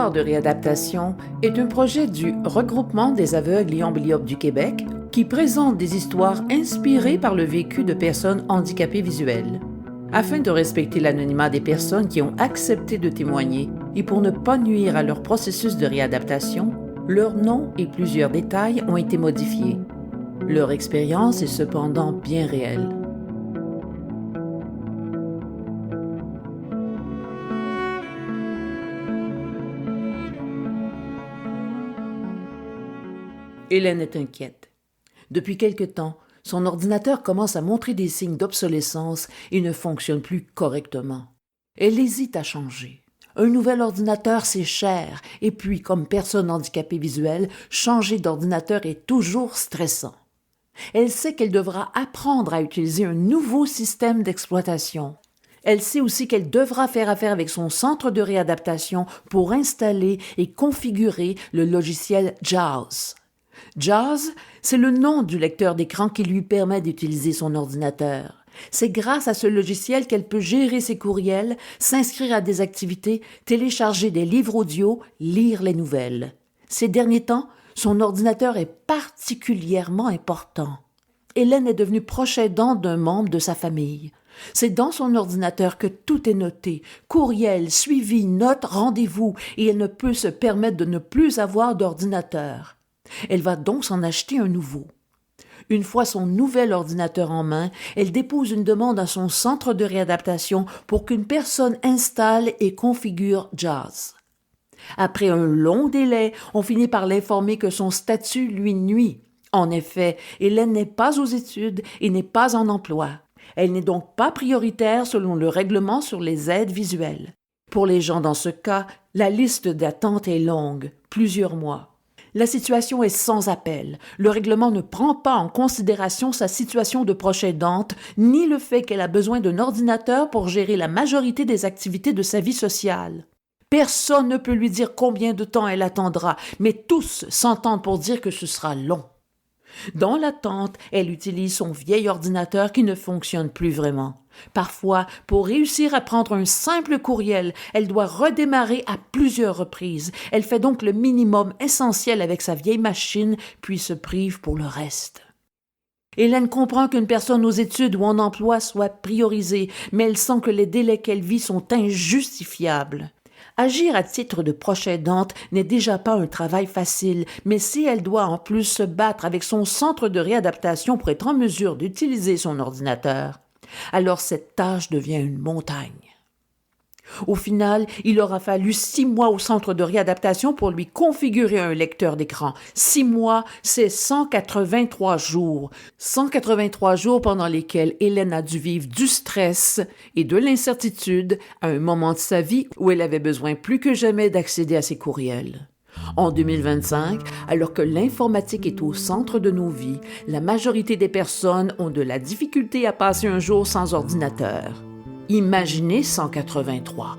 Histoire de réadaptation est un projet du Regroupement des aveugles et amblyopes du Québec qui présente des histoires inspirées par le vécu de personnes handicapées visuelles. Afin de respecter l'anonymat des personnes qui ont accepté de témoigner et pour ne pas nuire à leur processus de réadaptation, leur nom et plusieurs détails ont été modifiés. Leur expérience est cependant bien réelle. Hélène est inquiète. Depuis quelque temps, son ordinateur commence à montrer des signes d'obsolescence et ne fonctionne plus correctement. Elle hésite à changer. Un nouvel ordinateur, c'est cher, et puis, comme personne handicapée visuelle, changer d'ordinateur est toujours stressant. Elle sait qu'elle devra apprendre à utiliser un nouveau système d'exploitation. Elle sait aussi qu'elle devra faire affaire avec son centre de réadaptation pour installer et configurer le logiciel JAWS. JAWS, c'est le nom du lecteur d'écran qui lui permet d'utiliser son ordinateur. C'est grâce à ce logiciel qu'elle peut gérer ses courriels, s'inscrire à des activités, télécharger des livres audio, lire les nouvelles. Ces derniers temps, son ordinateur est particulièrement important. Hélène est devenue proche aidante d'un membre de sa famille. C'est dans son ordinateur que tout est noté, courriel, suivi, notes, rendez-vous, et elle ne peut se permettre de ne plus avoir d'ordinateur. Elle va donc s'en acheter un nouveau. Une fois son nouvel ordinateur en main, elle dépose une demande à son centre de réadaptation pour qu'une personne installe et configure JAWS. Après un long délai, on finit par l'informer que son statut lui nuit. En effet, Hélène n'est pas aux études et n'est pas en emploi. Elle n'est donc pas prioritaire selon le règlement sur les aides visuelles. Pour les gens dans ce cas, la liste d'attente est longue, plusieurs mois. La situation est sans appel. Le règlement ne prend pas en considération sa situation de proche aidante, ni le fait qu'elle a besoin d'un ordinateur pour gérer la majorité des activités de sa vie sociale. Personne ne peut lui dire combien de temps elle attendra, mais tous s'entendent pour dire que ce sera long. Dans l'attente, elle utilise son vieil ordinateur qui ne fonctionne plus vraiment. Parfois, pour réussir à prendre un simple courriel, elle doit redémarrer à plusieurs reprises. Elle fait donc le minimum essentiel avec sa vieille machine, puis se prive pour le reste. Hélène comprend qu'une personne aux études ou en emploi soit priorisée, mais elle sent que les délais qu'elle vit sont injustifiables. Agir à titre de proche aidante n'est déjà pas un travail facile, mais si elle doit en plus se battre avec son centre de réadaptation pour être en mesure d'utiliser son ordinateur, alors cette tâche devient une montagne. Au final, il aura fallu 6 mois au centre de réadaptation pour lui configurer un lecteur d'écran. 6 mois, c'est 183 jours. 183 jours pendant lesquels Hélène a dû vivre du stress et de l'incertitude à un moment de sa vie où elle avait besoin plus que jamais d'accéder à ses courriels. En 2025, alors que l'informatique est au centre de nos vies, la majorité des personnes ont de la difficulté à passer un jour sans ordinateur. Imaginez 183.